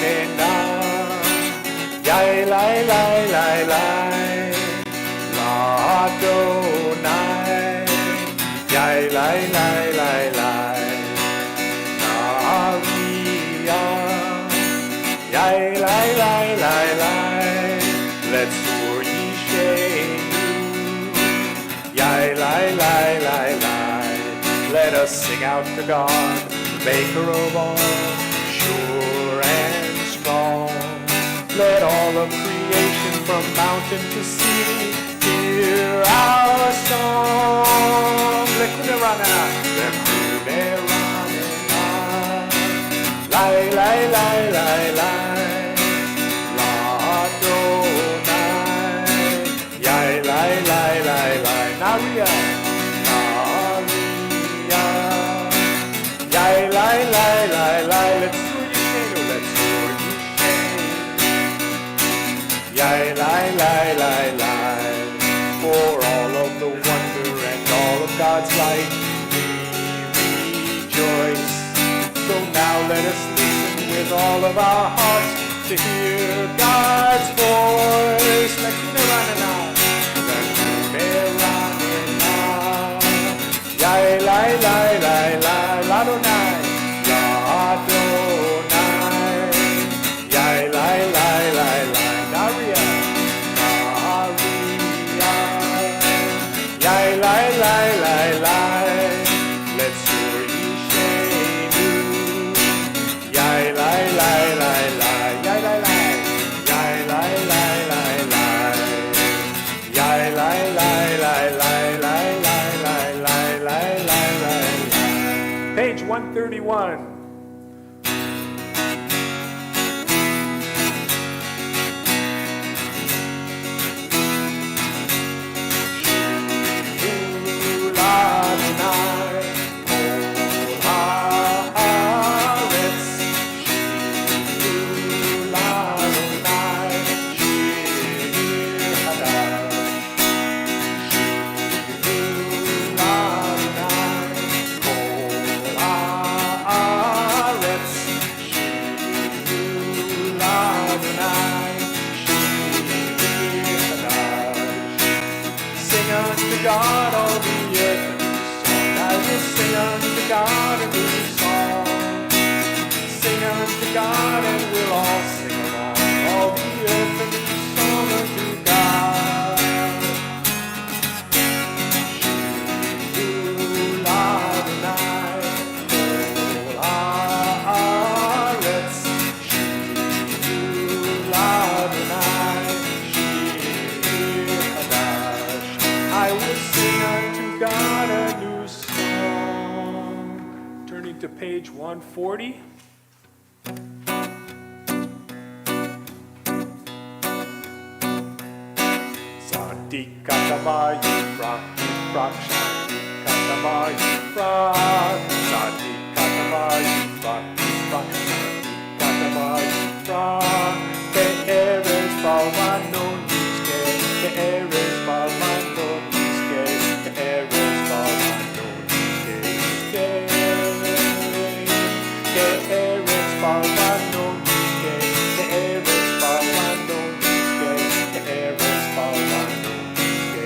ranena. Yai lai lai lai lai. Adonai, Yai lai lai lai lai, Naria, Yai lai lai lai lai, let's Yishenu, Yai lai lai lai lai, let us sing out to God, the maker of all, sure and strong. Let all of creation from mountain to sea hear our song. Lekunerana, lekunerana, lai lai lai lai lai, la Adonai, yai lai lai lai lai, naria, naria, yai lai lai lai lai. Let's do Yishenu, let's do Yishenu, yai lai lai lai lai. For all of the wonder and all of God's light, we rejoice. So now let us listen with all of our hearts to hear God's voice. Lekunerana, lekunerana, yai lai lai lai lai, ladonai, ladonai, yai lai lai lai lai, naria. Yai lai lai lai lai, let's hear Yishenu. Yai lai lai lai lai, yai lai lai, yai lai lai lai lai, yai lai lai lai lai lai lai lai lai lai lai. Page 131. God, all the earth and song. I will sing unto God a new song. Sing unto God and we'll all sing along. All the earth and song unto God. Shinu Adonai, Kol haaretz. Shinu Adonai, Shir Hadash. I will sing unto God a new song. Turning to page 140. Sadik katama yifrak, yifrak, sadik katama yifrak. Sadik katama yifrak, yifrak, sadik katama yifrak. Ke'eres balmano nizke, ke'eres balmano nizke, ke'eres balmano nizke, ke'eres balmano nizke, ke'eres balmano nizke, ke'eres balmano nizke.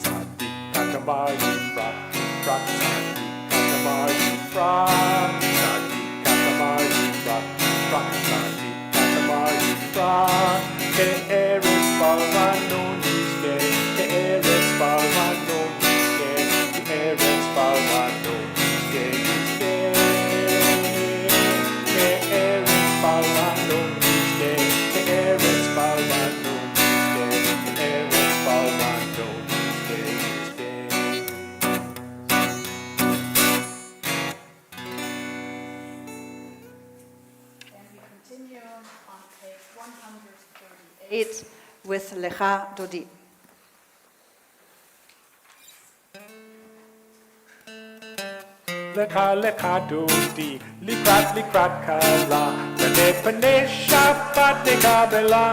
Sadik katama yifrak, yifrak, sadik katama yifrak, sadik katama yifrak, yifrak, sadik katama yifrak. Ke'eres balmano nizke, ke'eres balmano nizke, ke'eres balmano nizke, ke'eres balmano nizke, ke'eres balmano nizke, ke'eres balmano nizke. And we continue on page 138 with Lecha Dodi. Lecha lecha dodi, likrat likrat kala, B'nei B'nei Shabbat nekabela.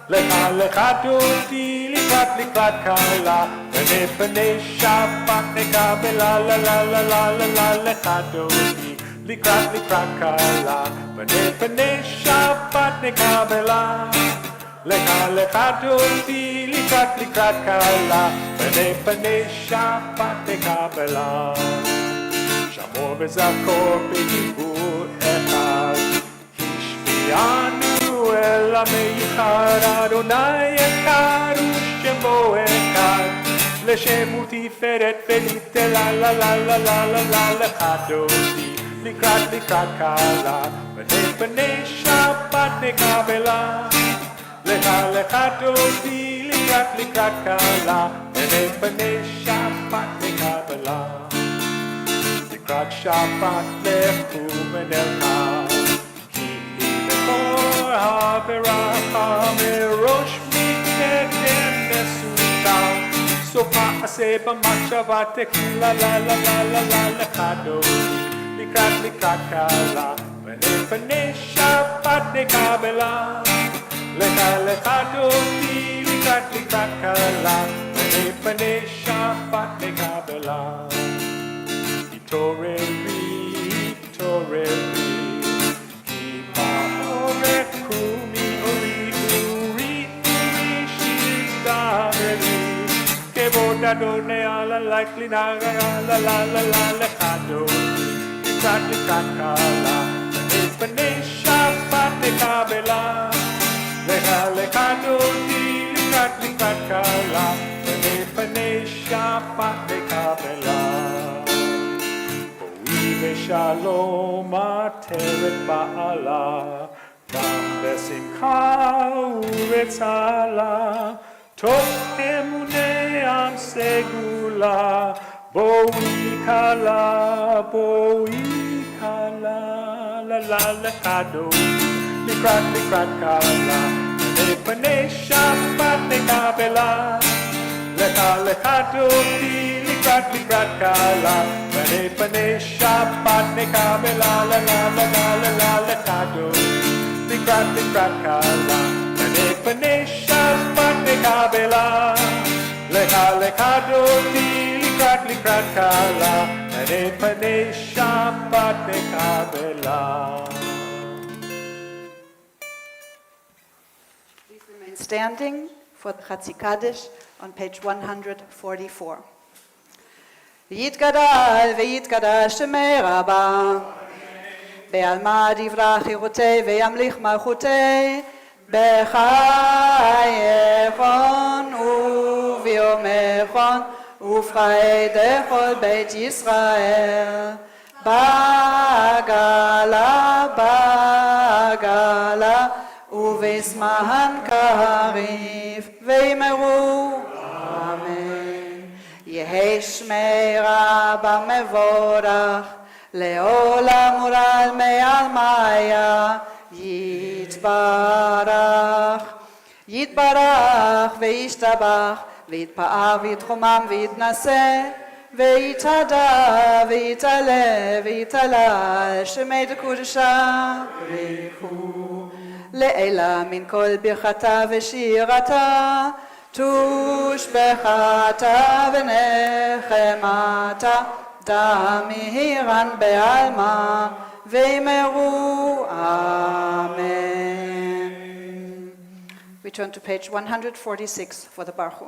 Lecha lecha dodi, likrat likrat kala, B'nei B'nei Shabbat nekabela. La la la la la la lecha dodi, לקראת קלה, פני שבת נקבלה. לך דודי, לקראת קלה, פני שבת נקבלה. שמור וזכור בדיבור אחד, השפיענו אל המיוחד, אדוני יקר ושמו אחד, לשם ותפארת וניתן לה לה לה לה לה לה לה. לך דודי, לקראת קלה, פני שבת נקבלה. לך דודי, לקראת קלה, פני שבת נקבלה. לקראת שבת לכו ונלכה, כי היא מקור הברכה, מראש מקדם נסותה, סוף מעשה במחשבה תקלה לה לה לה לה לה. לך דודי, לקראת קלה, פני שבת נקבלה. לך דודי, לקראת קלה, פני שבת נקבלה. התעוררי, כי באורך קומי אורי שיזדהרי, כבוד אדוני על הלילה לה לה לה לה. לך דודי, לקראת קלה, פני שבת נקבלה. לך דודי, לקראת קלה, פני שבת נקבלה. בואי בשלום עטרת בעלה, גם בשמחה ובצהלה, תוך אמוני עם סגולה. בואי קלה, לה לה. לך דודי, לקראת קלה, פני שבת נקבלה. לך דודי, לקראת קלה, פני שבת נקבלה. לה לה לה לה לה. לך דודי, לקראת קלה, פני שבת נקבלה. לך דודי, לקראת קלה, פני שבת נקבלה. Standing for the Chatzi Kaddish on page 144. Yitgadal ve'yitgadash shemei Rabba, be'alma divrah chirutei ve'yamlich malchutei, b'chayechon u'v'yomechon u'frei dechol beit Yisrael, bagala ובזמן קריב ויאמרו אמן. יהי שמי רבא מבורך לעולם ולעד מעל מאיה. יתברך וישתבח ויתפאר ויתחומם ויתנשא ויתהדר ויתעלה ויתהלל שמי דקודשה בריחו לעילה מן כל ברכתה ושירתה, תושבחתה ונחמתה, דמיהירן בעלמא, ואמרו אמן. We turn to page 146 for the Baruch Hu.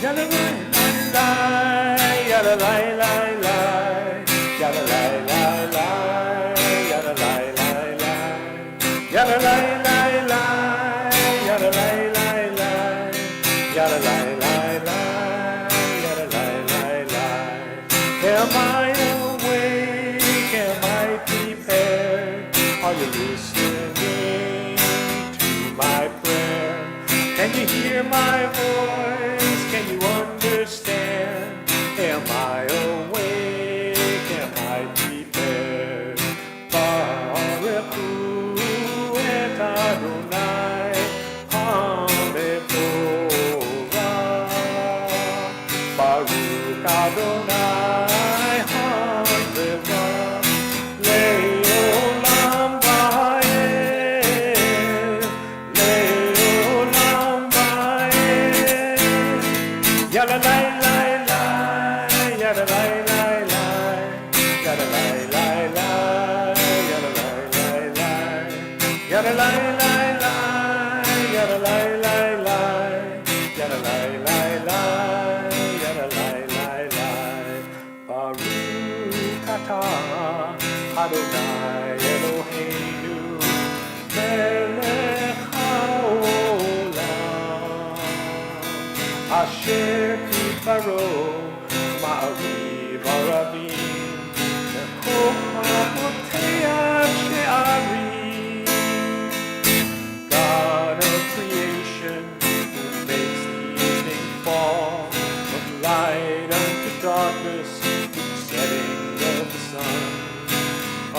Yalla lai lai, yalla lai lai lai, yalla lai lai lai, yalla lai lai lai, yalla lai lai lai, yalla lai lai lai, yalla lai lai lai, yalla lai lai lai. Am I awake? Am I prepared? Are you listening to my prayer? Can you hear my voice? Can you understand? Am I awake? Am I prepared? Baruch Hu et Adonai HaMevorach. Baruch Adonai HaMevorach. Le'olam va'ed. Yada lai lai lai, yada lai lai lai, yada lai lai lai, yada lai lai lai. Baruch atah Adonai Eloheinu melech haolam asher bifaro ma'ariv arabim v'chokma poteach she'arim. God of creation, who makes the evening fall from light unto darkness, the setting of the sun,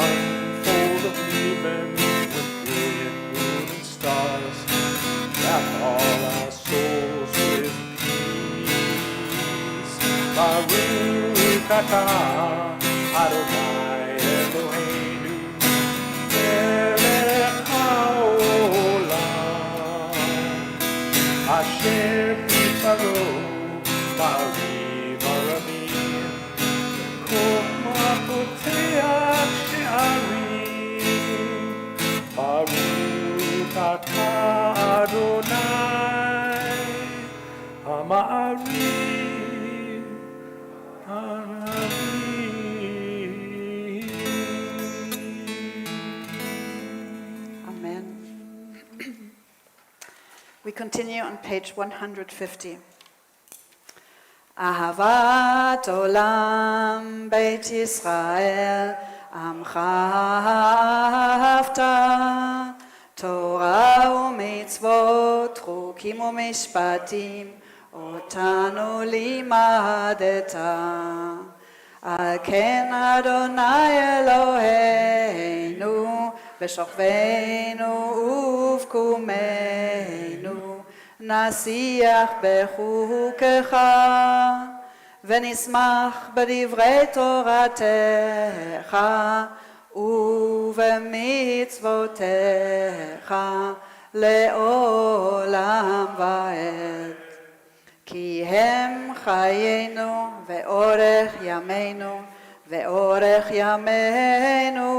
unfold of even with brilliant moon and stars, wrap all our souls with peace. Baruch atah Adonai Eloheinu melech haolam asher bifaro ma'ariv arabim v'chokma poteach she'arim. Baruch atah Adonai ha'ma'ariv arabim. Amen. We continue on page 150. Ahavat olam Beit Yisrael Amcha ahavta Torah u'mitzvot chukim u'mishpatim otanu limadeta Al ken Adonai Eloheinu בשוכבנו ובקומנו נשיח בחוקך ונשמח בדברי תורתך ובמצוותיך לעולם ועד. כי הם חיינו ואורך ימינו ואורך ימינו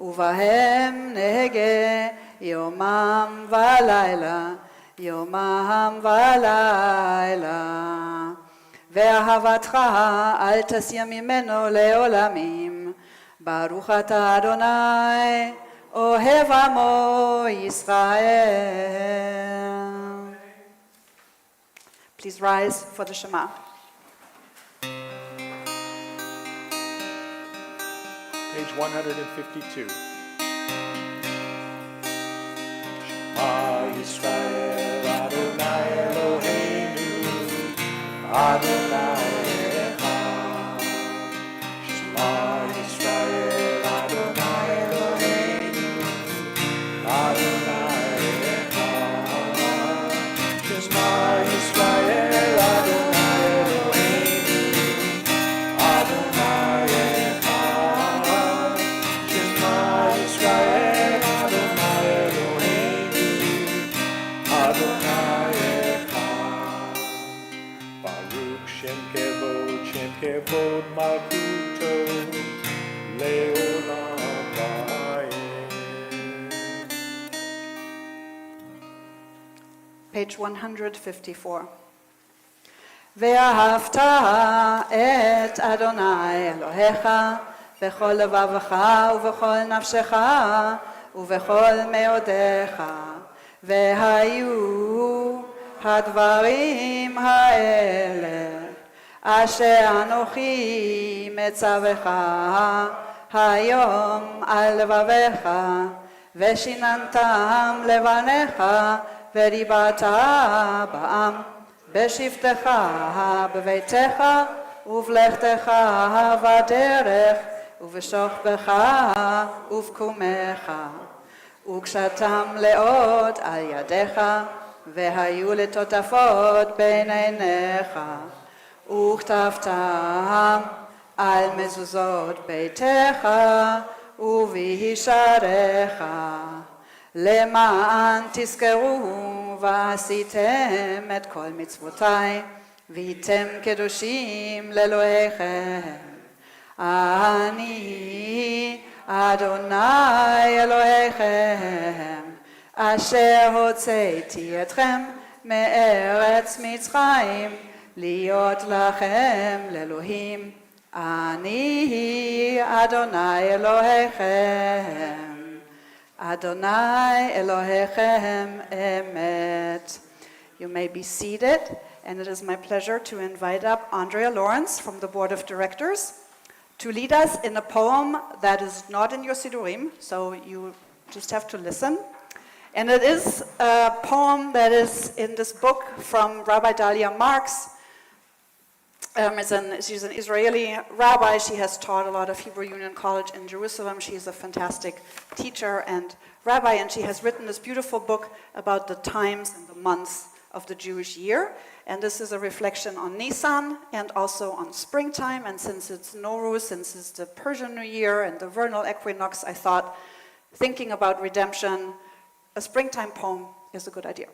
ובהם נהגה יומם ולילה, יומם ולילה. ואהבתך אל תסיר ממנו לעולמים. ברוך אתה אדוני, אוהב עמו ישראל. Please rise for the Shema. Page 152. Shema Yisrael Adonai Eloheinu Adonai Echad. Shema Yisrael Adonai Eloheinu Adonai Echad. Shema Yisrael Adonai Eloheinu Adonai Echad. Shema Yisrael Adonai Eloheinu Adonai Echad. Baruch Shem Kevod Malchuto Leolam Vayed. Page 154. ואהבת את אדוני אלוהיך בכל לבבך ובכל נפשך ובכל מאודיך. והיו הדברים האלה אשר אנוכי מצווך היום על לבביך ושיננתם לבניך ודיברת בעם בשבתך בביתך ובלכתך בדרך ובשוכבך ובקומך וקשתם לאות על ידיך והיו לטוטפות בין עיניך וכתבתם על מזוזות ביתך ובישעריך למען תזכרו ועשיתם את כל מצוותיי והייתם קדושים לאלוהיכם. אני Adonai Elohechem, asher hotzeiti etchem me'eretz Mitzrayim, liot lachem le'Elohim. Ani Adonai Elohechem, Adonai Elohechem emet. You may be seated, and it is my pleasure to invite up Andrea Lawrence from the Board of Directors to lead us in a poem that is not in your Sidurim, so you just have to listen. And it is a poem that is in this book from Rabbi Julia Marx. She's an Israeli rabbi. She has taught a lot of Hebrew Union College in Jerusalem. She is a fantastic teacher and rabbi, and she has written this beautiful book about the times and the months of the Jewish year. And this is a reflection on Nisan and also on springtime. And since it's Nowruz, since it's the Persian New Year and the vernal equinox, I thought thinking about redemption, a springtime poem is a good idea.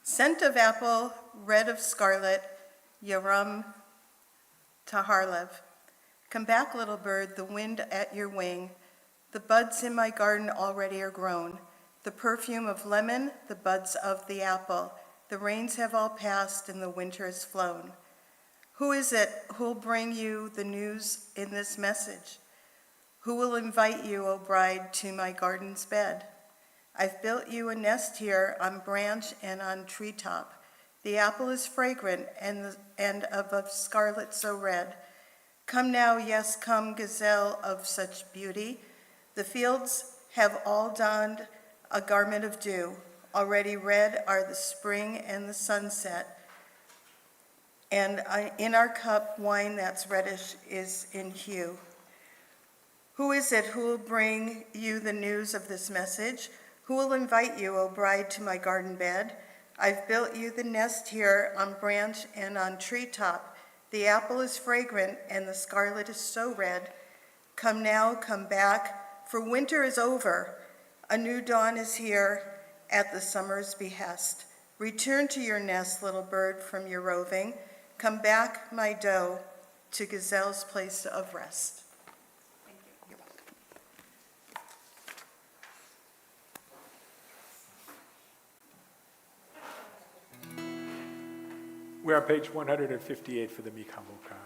Scent of apple, red of scarlet, Yaram Taharlev. Come back, little bird, the wind at your wing. The buds in my garden already are grown. The perfume of lemon, the buds of the apple. The rains have all passed and the winter has flown. Who is it who'll bring you the news in this message? Who will invite you, O bride, to my garden's bed? I've built you a nest here on branch and on treetop. The apple is fragrant and of scarlet so red. Come now, yes, come, gazelle of such beauty. The fields have all donned a garment of dew. Already red are the spring and the sunset. And in our cup, wine that's reddish is in hue. Who is it who will bring you the news of this message? Who will invite you, O bride, to my garden bed? I've built you the nest here on branch and on treetop. The apple is fragrant and the scarlet is so red. Come now, come back, for winter is over. A new dawn is here at the summer's behest. Return to your nest, little bird, from your roving. Come back, my doe, to gazelle's place of rest. Thank you. You're welcome. We're on page 158 for the Mikamoka.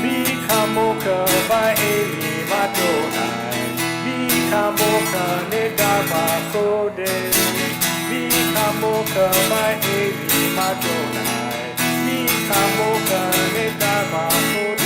Mikamoka by Eli Madonai, Mikamoka Nedaba Kodesh, Mikamoka by Eli Madonai, Mikamoka Nedaba Kodesh.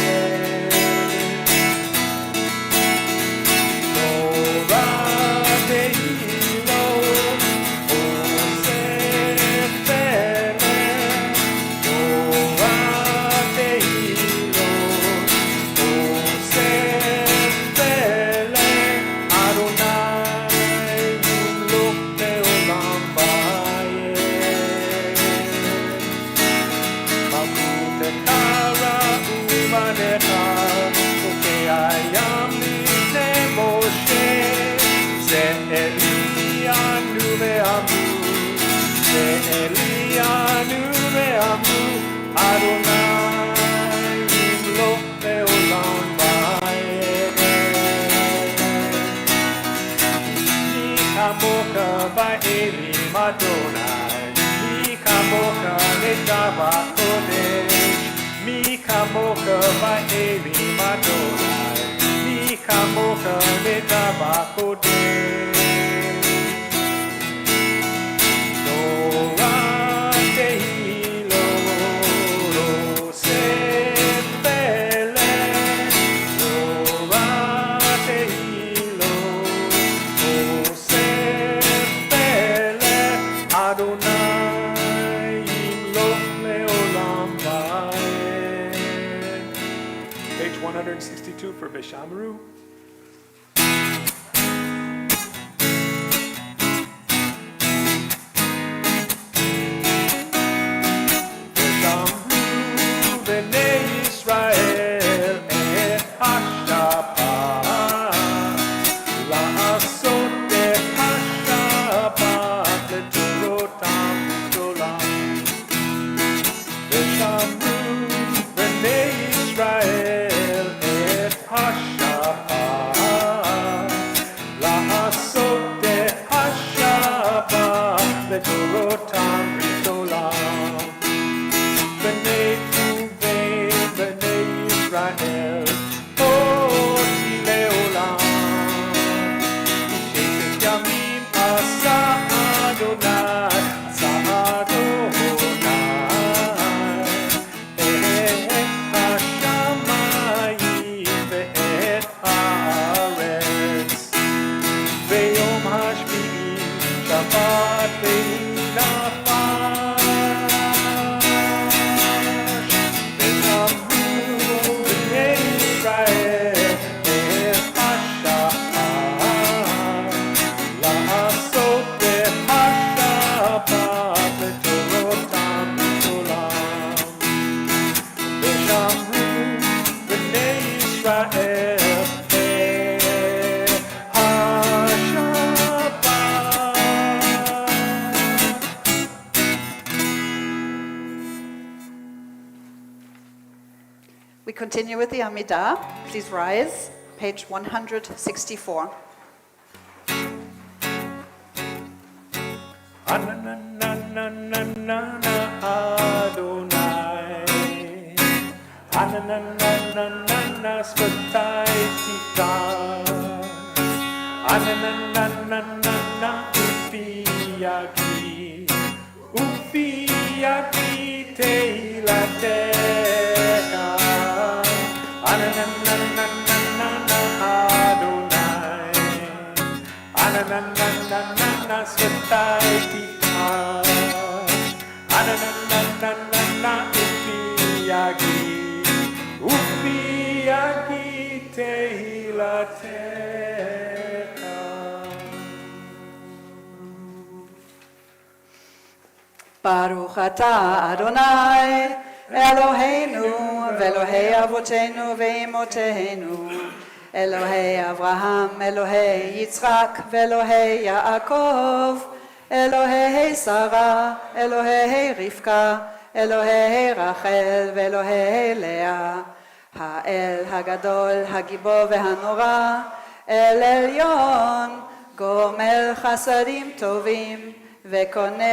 By Eli Madonai, Mikamoka Nedaba Kodesh, Mikamoka by Eli Madonai, Mikamoka Nedaba Kodesh. Torah Tehilo, Lo Sefele, Torah Tehilo, Lo Sefele, Adonai Imloch Leolam Vaed. Page 162 for Beshamru. Tom. לתורותם ברית עולם. בני תובי בני ישראל אותי לעולם. ששת ימים עשה אדוני, עשה אדוני את השמיים ואת הארץ. ביום השביעי שבת וינפש. וזמרו בני ישראל את השעה לעשות בהשבת לתורותם לעולם. ושמרו בני ישראל We continue with the Amidah. Please rise, page 164. Ananananana Adonai, Ananananana Svatai Tika, Ananananana Ufiyaki, Ufiyaki Teilateka, Ananananana Adonai, Ananananana Svatai Tika, Ananananana Ufiyaki, Ufiyaki Teilateka. Baruch atah Adonai, Eloheinu, ve'Elohei avotenu ve'imotenu, Elohei Avraham, Elohei Yitzchak, ve'Elohei Yaakov, Elohei Sarah, Elohei Rivka, Elohei Rachel, ve'Elohei Leah, Ha'el Hagadol, Hagibor ve'Hanora, El Elyon, גומל חסדים טובים וקונה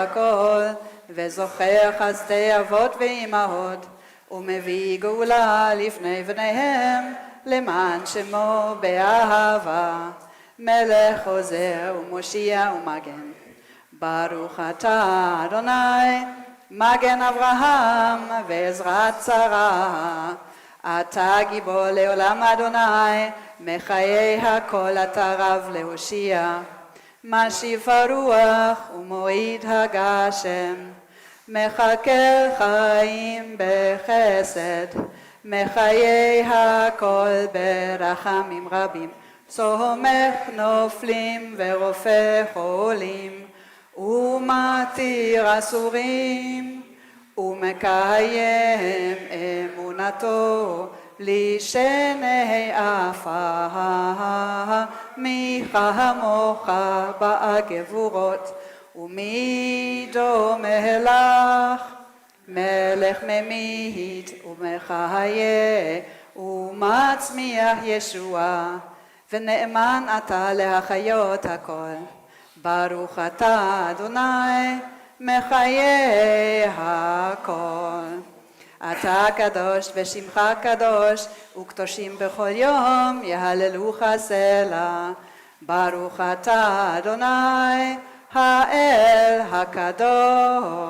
הכל וזוכר חסדי אבות ואימהות ומביא גאולה לפני בניהם למען שמו באהבה מלך עוזר ומושיע ומגן. ברוך אתה אדוני מגן אברהם ועזרת שרה. אתה גיבור לעולם אדוני מחיי הכל אתה רב להושיע. משיב הרוח ומועיד הגשם מחכה חיים בחסד מחיי הכל ברחמים רבים. סומך נופלים ורופא חולים ומתיר אסורים ומקיים אמונתו לשני עפר. מי כמוך בגבורות ומי דומה לך מלך ממית ומחיה ומצמיח ישועה ונאמן אתה להחיות הכל. ברוך אתה אדוני מחיי הכל. אתה קדוש ושמך קדוש וקדושים בכל יום יהללוך סלע. ברוך אתה אדוני האל הקדוש.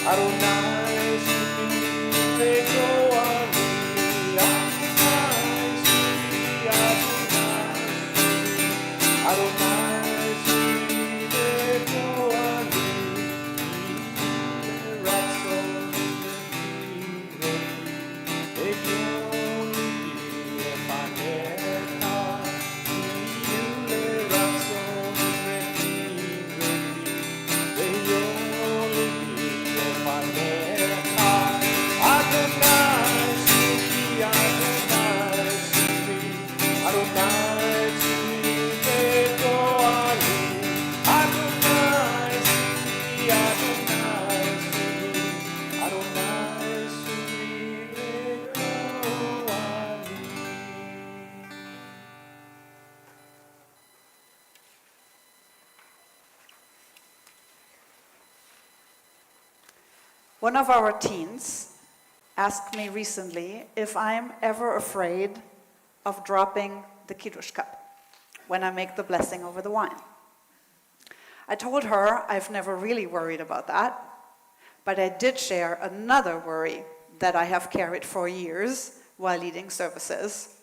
Adonai Suri Vekoani, Adonai Suri, Adonai Suri Vekoani, Ratzon Vekioni, Efanecha, Iule Ratzon Vekioni, Efanecha, Adonai Suri, Adonai Suri, Adonai Suri Vekoani, Adonai Suri, Adonai Suri, Adonai Suri Vekoani. One of our teens asked me recently if I'm ever afraid of dropping the Kiddush cup when I make the blessing over the wine. I told her I've never really worried about that, but I did share another worry that I have carried for years while leading services,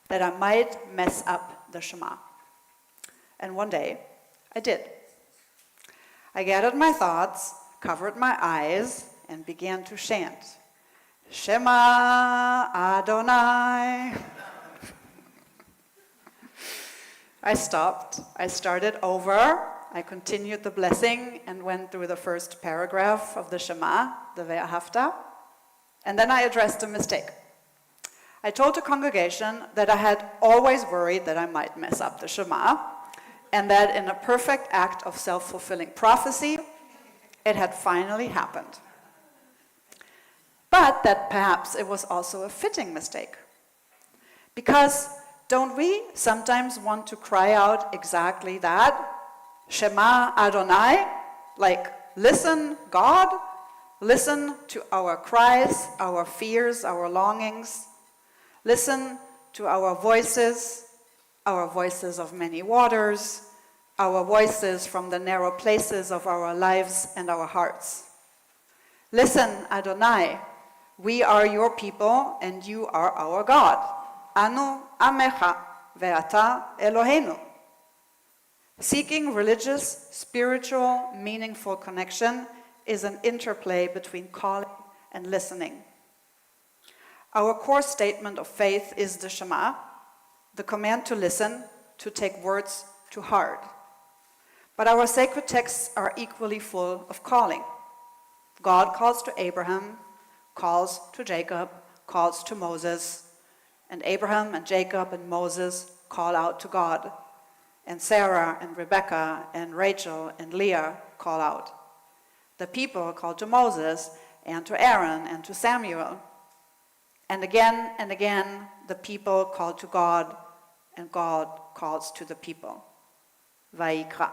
that I might mess up the Shema. And one day, I did. I gathered my thoughts, covered my eyes, and began to chant, Shema Adonai. I stopped, I started over, I continued the blessing and went through the first paragraph of the Shema, the Ve'ahavta, and then I addressed a mistake. I told the congregation that I had always worried that I might mess up the Shema, and that in a perfect act of self-fulfilling prophecy, it had finally happened. But that perhaps it was also a fitting mistake. Because don't we sometimes want to cry out exactly that? Shema Adonai, like listen, God, listen to our cries, our fears, our longings. Listen to our voices of many waters, our voices from the narrow places of our lives and our hearts. Listen, Adonai, we are your people and you are our God. Anu amecha ve'ata Eloheinu. Seeking religious, spiritual, meaningful connection is an interplay between calling and listening. Our core statement of faith is the Shema, the command to listen, to take words to heart. But our sacred texts are equally full of calling. God calls to Abraham, calls to Jacob, calls to Moses, and Abraham and Jacob and Moses call out to God, and Sarah and Rebekah and Rachel and Leah call out. The people call to Moses and to Aaron and to Samuel. And again, the people call to God, and God calls to the people. Vayikra.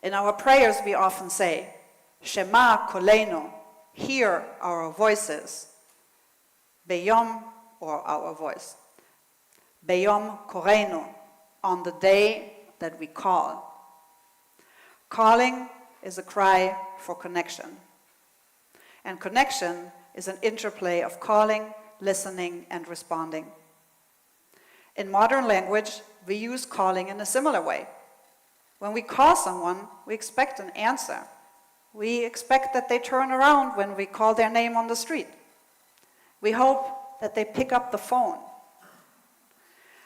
In our prayers we often say, Shema koleinu, hear our voices. Beyom, or our voice. Beyom koreinu, on the day that we call. Calling is a cry for connection. And connection is an interplay of calling, listening, and responding. In modern language, we use calling in a similar way. When we call someone, we expect an answer. We expect that they turn around when we call their name on the street. We hope that they pick up the phone.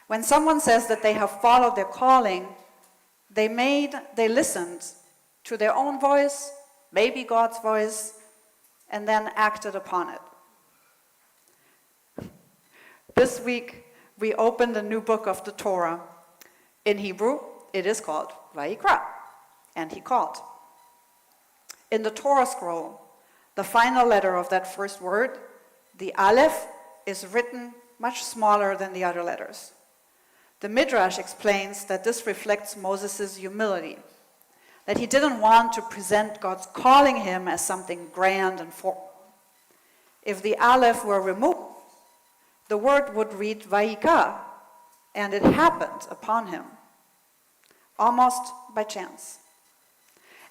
When someone says that they have followed their calling, they listened to their own voice, maybe God's voice, and then acted upon it. This week, we opened a new book of the Torah. In Hebrew, it is called Vayikra, and he called. In the Torah scroll, the final letter of that first word, the Aleph, is written much smaller than the other letters. The Midrash explains that this reflects Moses' humility, that he didn't want to present God's calling him as something grand and formal. If the Aleph were removed, the word would read Vayika, and it happened upon him, almost by chance.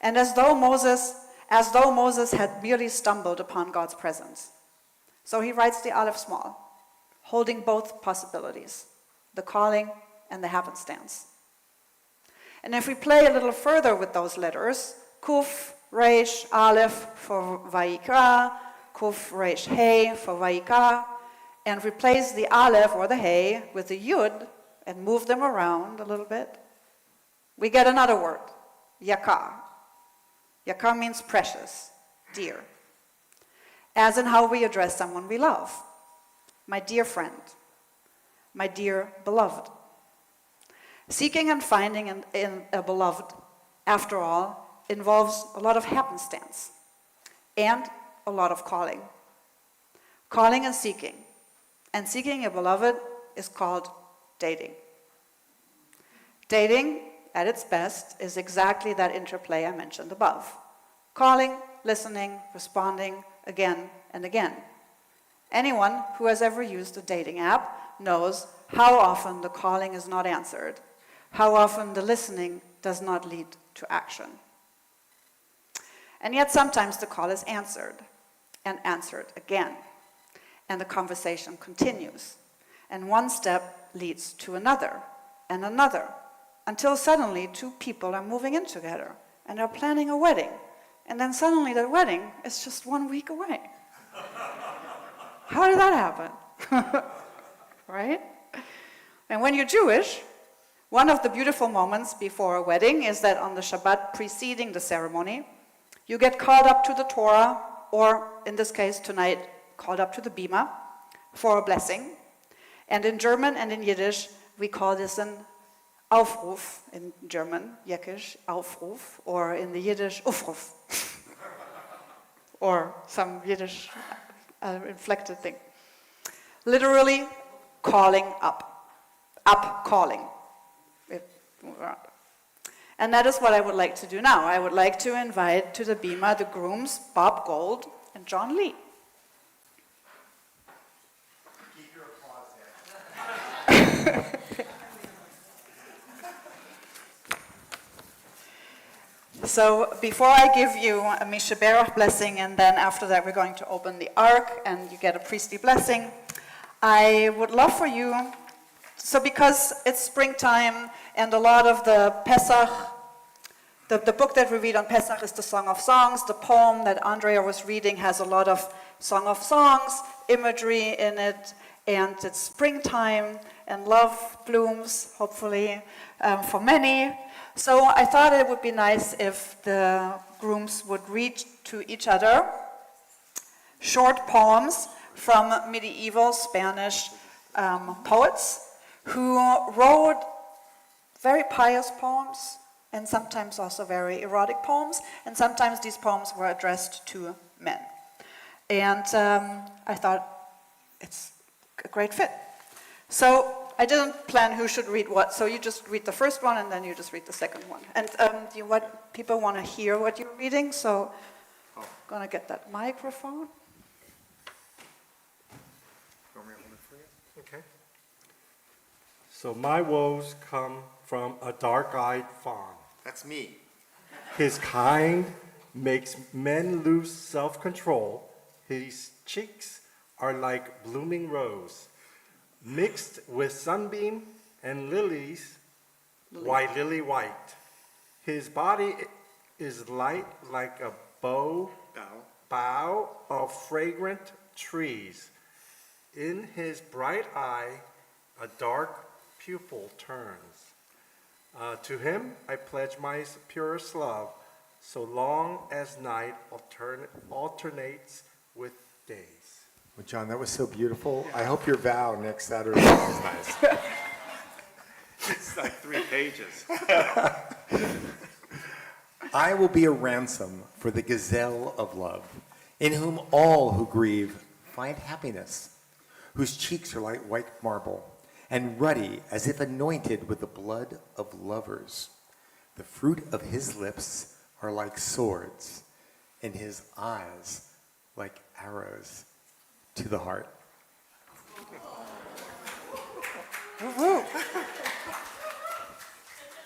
And as though Moses as though Moses had merely stumbled upon God's presence. So he writes the Aleph small, holding both possibilities, the calling and the happenstance. And if we play a little further with those letters, Kuf, Reish, Aleph for Vayikra, Kuf, Reish, Hey for Vayikra, and replace the Aleph or the Hey with the Yud and move them around a little bit, we get another word, Yakar. Yakar means precious, dear. As in how we address someone we love. My dear friend, my dear beloved. Seeking and finding in a beloved, after all, involves a lot of happenstance and a lot of calling. Calling and seeking. And seeking a beloved is called dating. Dating, at its best, is exactly that interplay I mentioned above. Calling, listening, responding again and again. Anyone who has ever used a dating app knows how often the calling is not answered, how often the listening does not lead to action. And yet sometimes the call is answered, and answered again. And the conversation continues. And one step leads to another, and another, until suddenly two people are moving in together, and are planning a wedding. And then suddenly the wedding is just 1 week away. How did that happen? Right? And when you're Jewish, one of the beautiful moments before a wedding is that on the Shabbat preceding the ceremony, you get called up to the Torah, or in this case tonight, called up to the Bima for a blessing. And in German and in Yiddish, we call this an Aufruf, in German, Jeckisch, Aufruf, or in the Yiddish, Ufruf, or some Yiddish inflected thing. Literally, calling up calling. And that is what I would like to do now. I would like to invite to the Bima the grooms, Bob Gold and John Lee. Keep your applause there. So before I give you a Mishaberach blessing, and then after that we're going to open the Ark and you get a priestly blessing, I would love for you, so because it's springtime and a lot of the Pesach, the book that we read on Pesach is the Song of Songs. The poem that Andrea was reading has a lot of Song of Songs, imagery in it, and it's springtime and love blooms, hopefully, for many. So I thought it would be nice if the grooms would read to each other short poems from medieval Spanish poets who wrote very pious poems and sometimes also very erotic poems, and sometimes these poems were addressed to men. And I thought it's a great fit. So I didn't plan who should read what, so you just read the first one and then you just read the second one. And people want to hear what you're reading, so I'm going to get that microphone. Want me to hold it for you? Okay. So my woes come from a dark-eyed fawn. That's me. His kind makes men lose self-control. His cheeks are like blooming rose, mixed with sunbeam and lilies, white lily white. His body is light like a bough of fragrant trees. In his bright eye, a dark pupil turns. To him I pledge my purest love, so long as night alternates with days. Well, John, that was so beautiful. I hope your vow next Saturday is nice. It's like 3 pages. I will be a ransom for the gazelle of love, in whom all who grieve find happiness, whose cheeks are like white marble, and ruddy as if anointed with the blood of lovers. The fruit of his lips are like swords, and his eyes like arrows to the heart.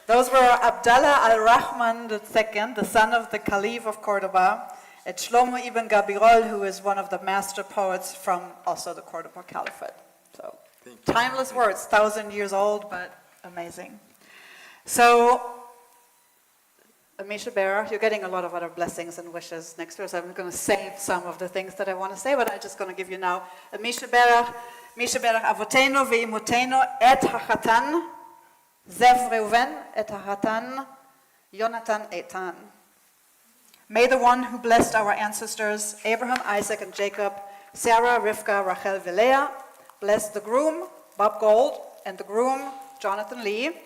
Those were Abdallah al-Rahman II, the son of the Caliph of Cordoba, It's Shlomo Ibn Gabirol, who is one of the master poets from also the Cordoba Caliphate. So, timeless words, 1,000 years old, but amazing. So, Misha Berach, you're getting a lot of other blessings and wishes next year, so I'm going to save some of the things that I want to say, but I'm just going to give you now. Misha Berach Avotenu ve'imotenu et hachatan, Zev Reuven et hachatan, Yonatan Eitan. May the one who blessed our ancestors, Abraham, Isaac, and Jacob, Sarah, Rivka, Rachel, Leah, bless the groom, Bob Gold, and the groom, Jonathan Lee,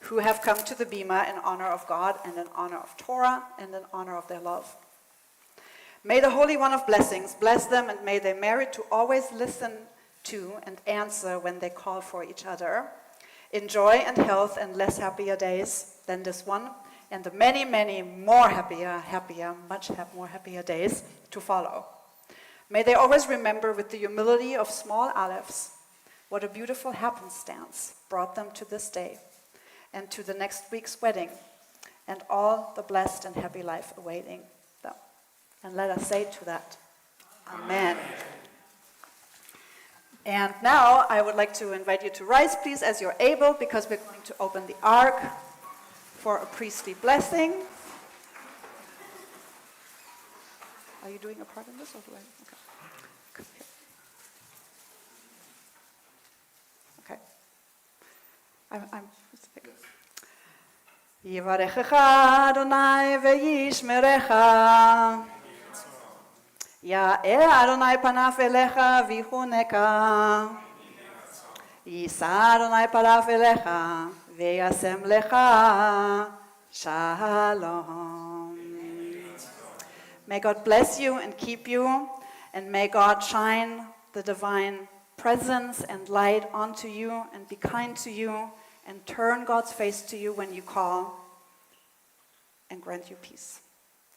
who have come to the Bima in honor of God and in honor of Torah and in honor of their love. May the Holy One of Blessings bless them, and may they merit to always listen to and answer when they call for each other, in joy and health and less happier days than this one, and the many, many more more happier days to follow. May they always remember with the humility of small olives what a beautiful happenstance brought them to this day and to the next week's wedding, and all the blessed and happy life awaiting them. And let us say to that, Amen. And now I would like to invite you to rise, please, as you're able, because we're going to open the ark for a priestly blessing. Are you doing a part in this, or do I? Okay. I'm Yivarechecha Adonai ve'yishmerecha. Ya'er Adonai panav elecha v'yichuneka. Yisa Adonai panav elecha ve'yasem lecha shalom. May God bless you and keep you, and may God shine the divine presence and light onto you and be kind to you and turn God's face to you when you call and grant you peace.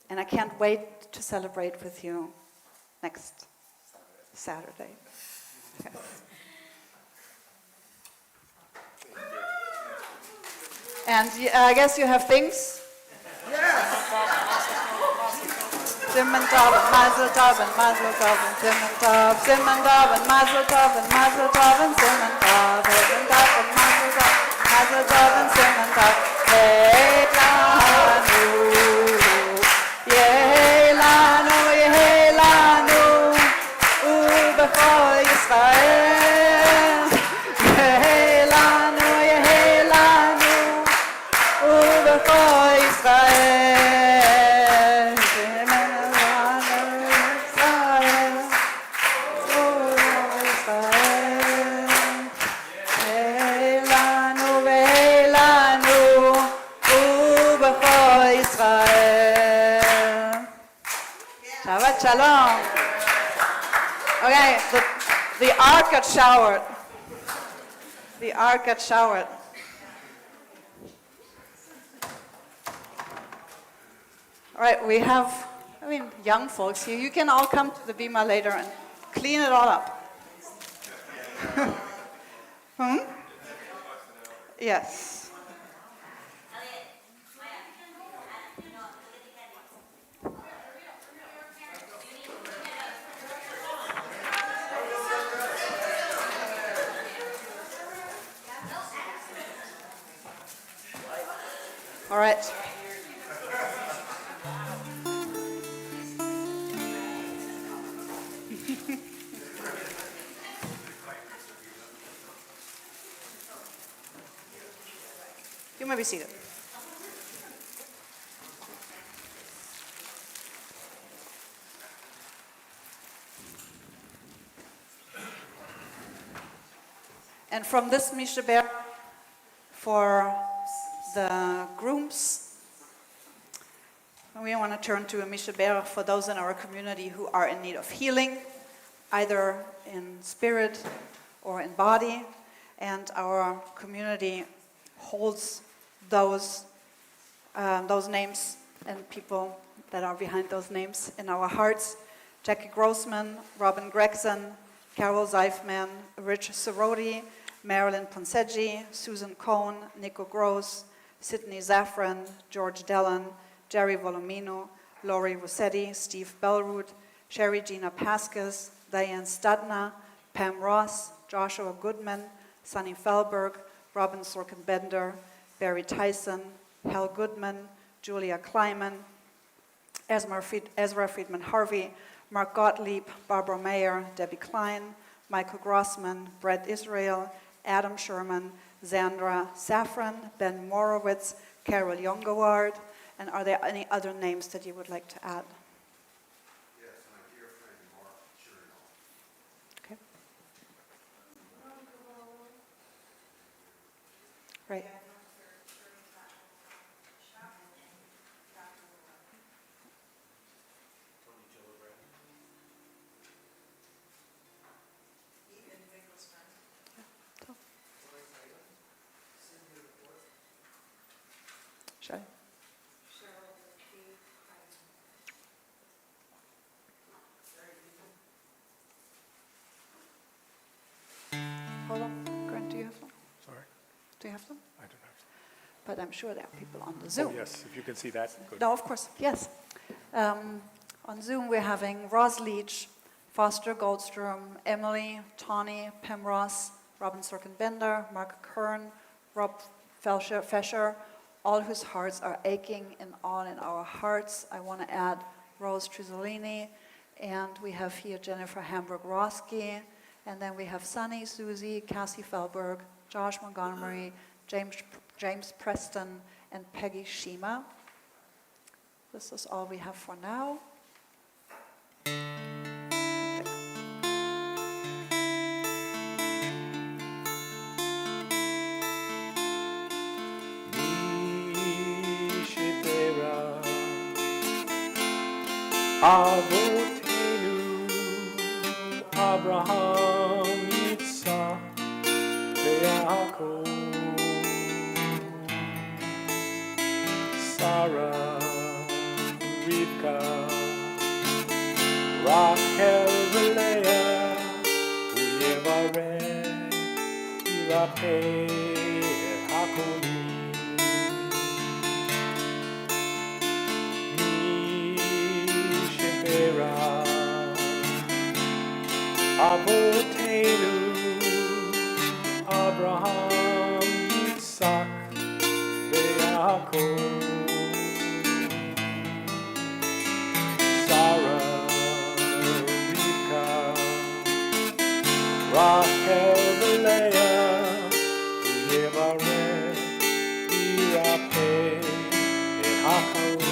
And I can't wait to celebrate with you next Saturday. Yes. And I guess you have things? Simmen Tov and Mazel Tov and Mazel Tov and Simmen Tov, Simmen Tov and Mazel Tov and Mazel Tov and Simmen Tov, Simmen Tov and Mazel Tov, Mazel Tov and Simmen Tov. Hey lanu, Yehei lanu, Ubechol Yisrael. Yehei lanu, Ubechol Yisrael. Shabbat Shalom. Okay, the ark got showered. The ark got showered. All right, we have, young folks here. You can all come to the Bima later and clean it all up. Yes. All right. You may be seated. And from this Mishaber for the grooms, we want to turn to a Mishaber for those in our community who are in need of healing, either in spirit or in body. And our community holds those names and people that are behind those names in our hearts. Jackie Grossman, Robin Gregson, Carol Zeifman, Rich Soroti, Marilyn Ponseggi, Susan Cohn, Nico Gross, Sydney Zaffran, George Dellon, Jerry Volumino, Laurie Rossetti, Steve Bellroot, Sherry Gina Pascas, Diane Stadner, Pam Ross, Joshua Goodman, Sunny Fellberg, Robin Sorkin-Bender, Barry Tyson, Hal Goodman, Julia Kleiman, Ezra Friedman Harvey, Mark Gottlieb, Barbara Mayer, Debbie Klein, Michael Grossman, Brett Israel, Adam Sherman, Zandra Safran, Ben Morowitz, Carol Youngaward, and are there any other names that you would like to add? Yes, my dear friend Mark Chernow. Okay. Right. Shall I? Hold on, Grant, do you have them? Sorry, Do you have them? I don't have. But I'm sure there are people on the Oh, Zoom. yes, if you can see that, good. No, of course, yes. On Zoom, we're having Roz Leach, Foster Goldstrom, Emily, Tawny, Pam Ross, Robin Sorkin-Bender, Mark Kern, Rob Fescher, all whose hearts are aching in our hearts. I want to add Rose Trisolini, and we have here Jennifer Hamburg-Roski, and then we have Sunny, Susie, Cassie Fellberg, Josh Montgomery, James Preston, and Peggy Shima. This is all we have for now. Mishipera Avotenu Abraham Yitzhak Yaakov Sarah Rivka Rachel Leah Uyevarech Yirapeh Hakolim Mishipera Avotenu Abraham Yitzhak Yaakov Sarah Rivka Rachel Leah Uyevarech Yirapeh Hakolim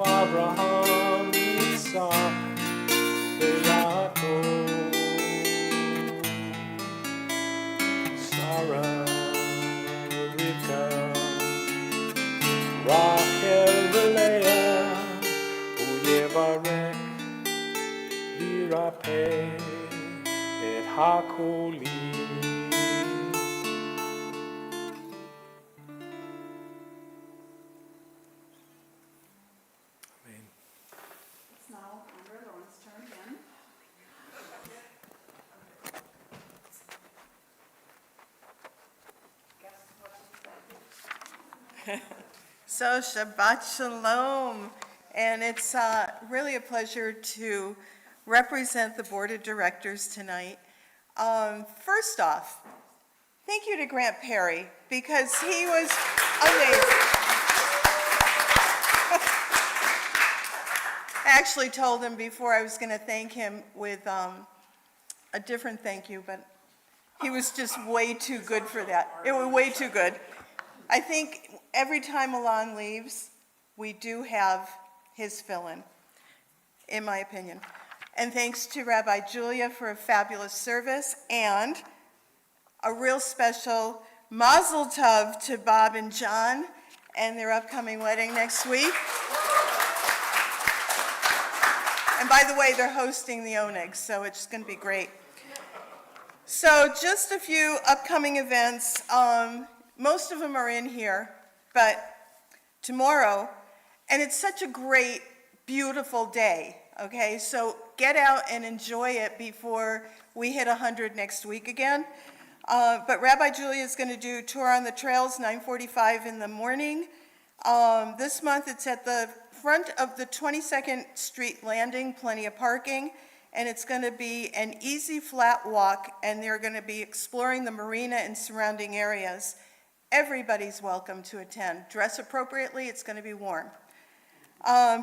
Abraham, Yitzhak, Yaakov, Sarah, Rivka, Rachel, Leah, Uyevarech, Yirapeh, et Hakolim. It's now Andrea Lauren's turn again. Guess what she said. So Shabbat Shalom, and it's really a pleasure to represent the Board of Directors tonight. First off, thank you to Grant Perry, because he was amazing. I actually told him before I was going to thank him with a different thank you, but he was just way too good for that. It was way too good. I think every time Alon leaves, we do have his fill-in, in my opinion. And thanks to Rabbi Julia for a fabulous service, and a real special mazel tov to Bob and John and their upcoming wedding next week. And by the way, they're hosting the Oneg, so it's going to be great. So just a few upcoming events. Most of them are in here, but tomorrow, and it's such a great, beautiful day, okay? So get out and enjoy it before we hit 100 next week again. But Rabbi Julia is going to do Tour on the Trails, 9:45 in the morning. This month it's at the front of the 22nd Street landing, plenty of parking, and it's going to be an easy flat walk, and they're going to be exploring the marina and surrounding areas. Everybody's welcome to attend. Dress appropriately, it's going to be warm.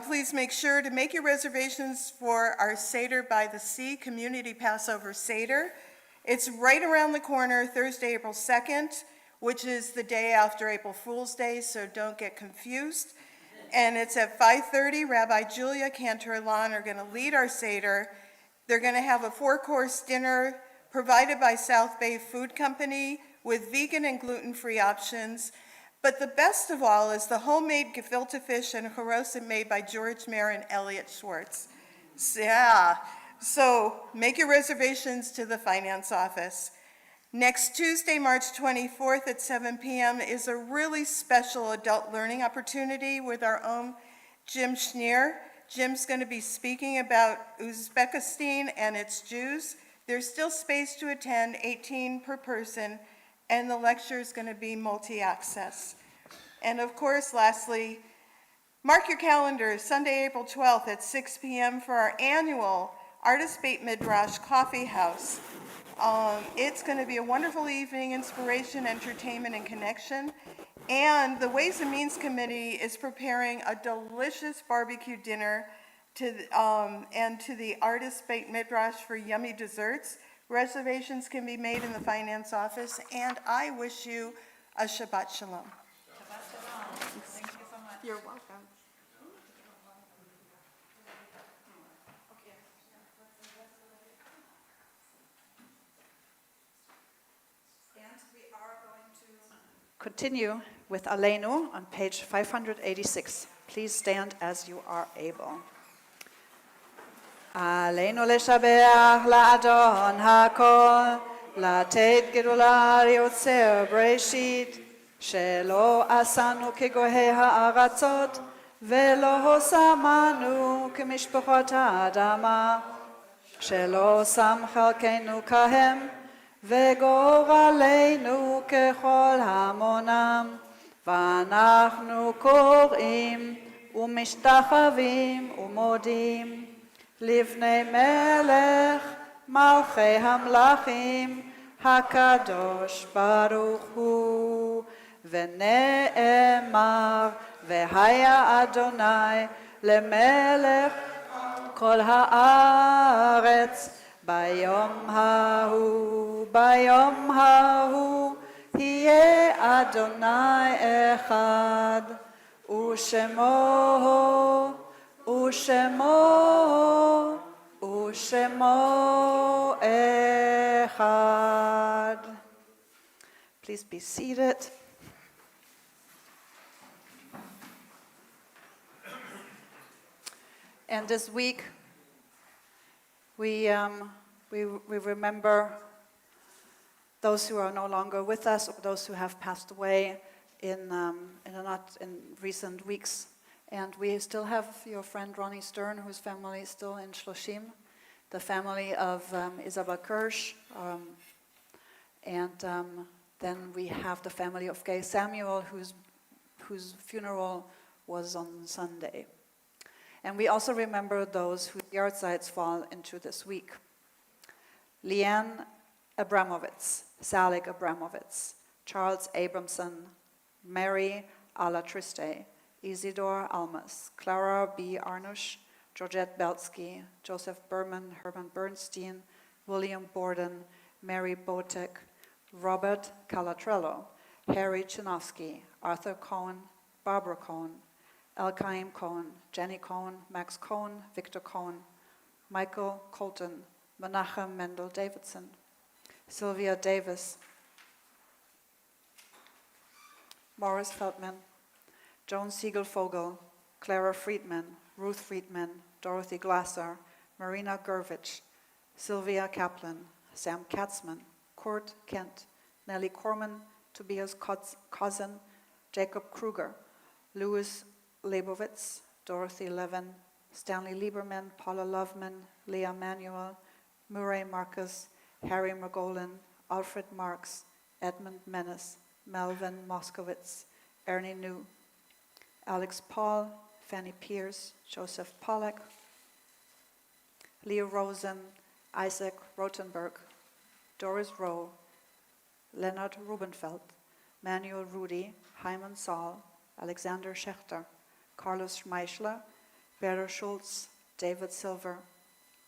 Please make sure to make your reservations for our Seder by the Sea Community Passover Seder. It's right around the corner, Thursday, April 2nd, which is the day after April Fool's Day, so don't get confused. And it's at 5:30. Rabbi Julia, Cantor Lon are going to lead our Seder. They're going to have a 4-course dinner provided by South Bay Food Company with vegan and gluten-free options. But the best of all is the homemade gefilte fish and harosa made by George Mayer and Elliot Schwartz. So make your reservations to the finance office. Next Tuesday, March 24th at 7 p.m. is a really special adult learning opportunity with our own Jim Schneer. Jim's going to be speaking about Uzbekistan and its Jews. There's still space to attend, 18 per person, and the lecture is going to be multi-access. And of course, lastly, mark your calendars, Sunday, April 12th at 6 p.m. for our annual Artist Beit Midrash Coffee House. It's going to be a wonderful evening, inspiration, entertainment, and connection. And the Ways and Means Committee is preparing a delicious barbecue dinner and to the Artist Beit Midrash for yummy desserts. Reservations can be made in the finance office, and I wish you a Shabbat Shalom. Shabbat shalom. Thank you so much. You're welcome. Continue with Aleinu on page 586. Please stand as you are able. Aleinu leshabeach la'adon ha'kol, לתת גדולה ליוצר בראשית, שלא עשנו כגויי הארצות, ולא שמנו כמשפחות האדמה, שלא שם חלקנו כהם, וגורלנו ככל המונם, ואנחנו קוראים ומשתחווים ומודים לבני מלך מלכי המלכים הקדוש ברוך הוא, ונאמר והיה אדוני למלך כל הארץ ביום ההוא יהיה אדוני אחד, ושמו אחד. Please be seated. And this week, we remember those who are no longer with us, or those who have passed away in recent weeks. And we still have your friend Ronnie Stern, whose family is still in Shloshim, the family of Isabel Kirsch, and then we have the family of Gay Samuel, whose funeral was on Sunday. And we also remember those whose yahrzeits fall into this week. Leanne Abramovitz, Salik Abramovitz, Charles Abramson, Mary Alatriste, Isidore Almas, Clara B. Arnush, Georgette Belsky, Joseph Berman, Herman Bernstein, William Borden, Mary Botek, Robert Calatrello, Harry Chinovsky, Arthur Cohen, Barbara Cohen, Elchaim Cohen, Jenny Cohen, Max Cohen, Victor Cohen, Michael Colton, Menachem Mendel Davidson, Sylvia Davis, Morris Feldman, Joan Siegel Fogel, Clara Friedman, Ruth Friedman, Dorothy Glasser, Marina Gurvich, Sylvia Kaplan, Sam Katzman, Kurt Kent, Nellie Corman, Tobias Cousin, Jacob Kruger, Louis Leibovitz, Dorothy Levin, Stanley Lieberman, Paula Loveman, Leah Manuel, Murray Marcus, Harry Margolin, Alfred Marks, Edmund Menace, Melvin Moskowitz, Ernie New, Alex Paul, Fanny Pierce, Joseph Pollack, Leo Rosen, Isaac Rotenberg, Doris Rowe, Leonard Rubenfeld, Manuel Rudy, Hyman Saul, Alexander Schechter, Carlos Schmeichler, Werner Schulz, David Silver,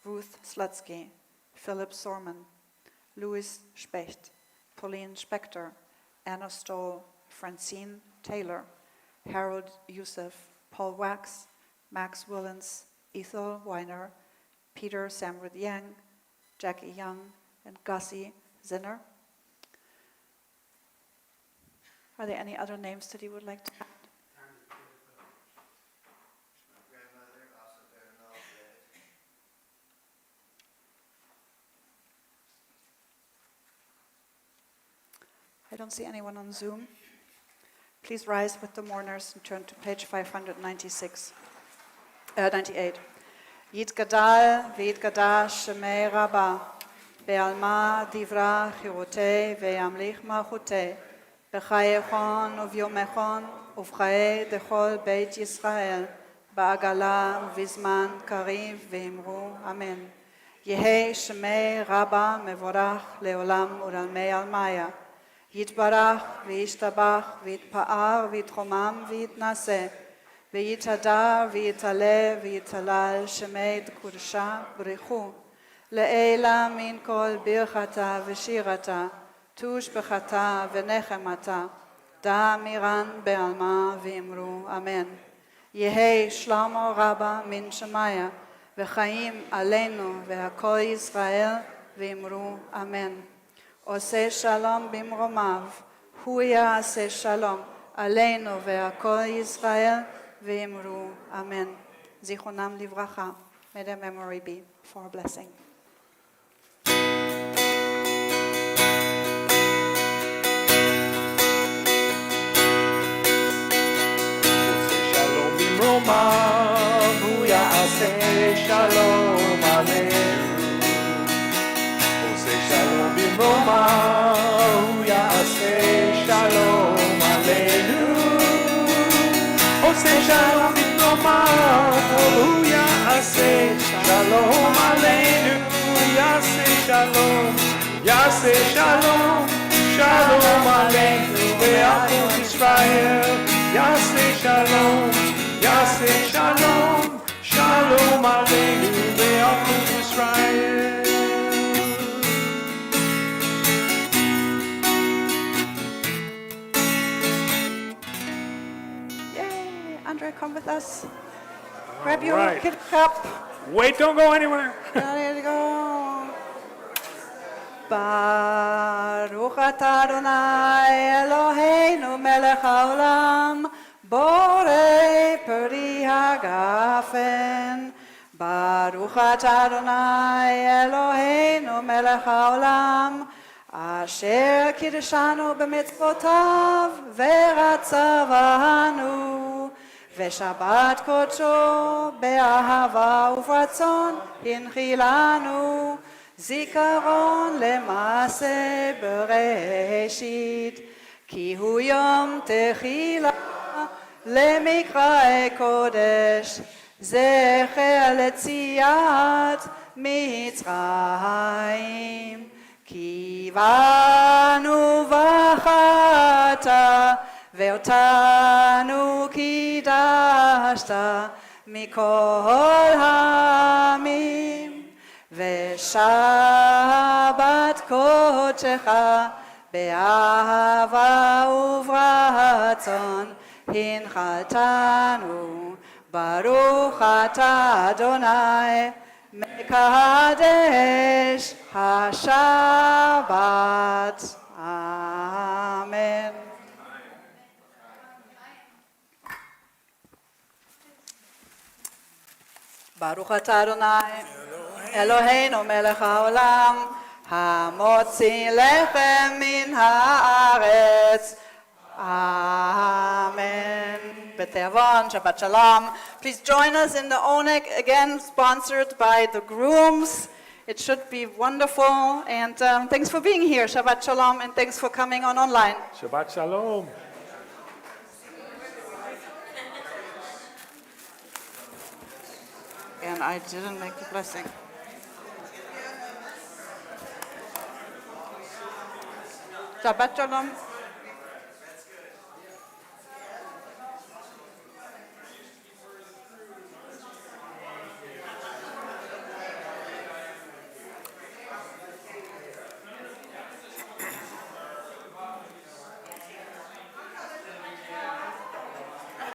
Ruth Slutsky, Philip Sorman, Louis Specht, Pauline Spector, Anna Stoll, Francine Taylor, Harold Youssef, Paul Wax, Max Willens, Ethel Weiner, Peter Samrud Yang, Jackie Young, and Gussie Zinner. Are there any other names that you would like to add? I don't see anyone on Zoom. Please rise with the mourners and turn to page 596, 98. Yit gadal v'yit gadash shemei rabba, be'alma divra chirotei ve'yamlich malchutei, b'chayechon uvyomechon uv'chaye dechol beit Yisrael, ba'agala uvizman kariv ve'imru amen. Yehei shemei rabba mevorach leolam u'lalmei almaya, יתברך וישתבח ויתפאר ויתרומם ויתנשא ויתהדר ויתעלה ויתהלל שמי קודשה בריחו לעילה מן כל ברכתה ושירתה תושבחתה ונחמתה דא מירן בעלמה ואמרו אמן. יהי שלמה רבה מן שמיה וחיים עלינו והכל ישראל ואמרו אמן. עושה שלום במרומיו, הוא יעשה שלום עלינו והכל ישראל, ואמרו אמן. זיכרונם לברכה. May their memory be for a blessing. שלום במרומיו, הוא יעשה שלום עלינו. שלום במרומיו, הוא יעשה שלום עלינו. עושה שלום במרומיו, הוא יעשה שלום עלינו. יעשה שלום, יעשה שלום, שלום עלינו ואחוז ישראל. יעשה שלום, יעשה שלום, שלום עלינו ואחוז ישראל. Andre, come with us. Grab your right. kid cup. Wait, don't go anywhere. There you go. Baruch atah Adonai Eloheinu melech haolam borei peri hagafen. Baruch atah Adonai Eloheinu melech haolam asher kiddeshanu b'mitzvotav v'ratzavanu. ושבת קודשו באהבה וברצון הנחילנו זיכרון למעשה בראשית כי הוא יום תחילה למקראי קודש זכר ליציאת מצרים כי באנו בחרת ואותנו קידשת מכל העמים ושבת קודשך באהבה וברצון הנחלתנו Baruch atah Adonai, Mekadesh HaShabbat. Amen. Baruch atah Adonai, Eloheinu melech haolam, hamotzi lechem min haaretz. Amen. B'teavon, Shabbat Shalom. Please join us in the Oneg, again sponsored by the grooms. It should be wonderful. And thanks for being here. Shabbat Shalom, and thanks for coming on online. Shabbat Shalom. And I didn't make the blessing. Shabbat Shalom.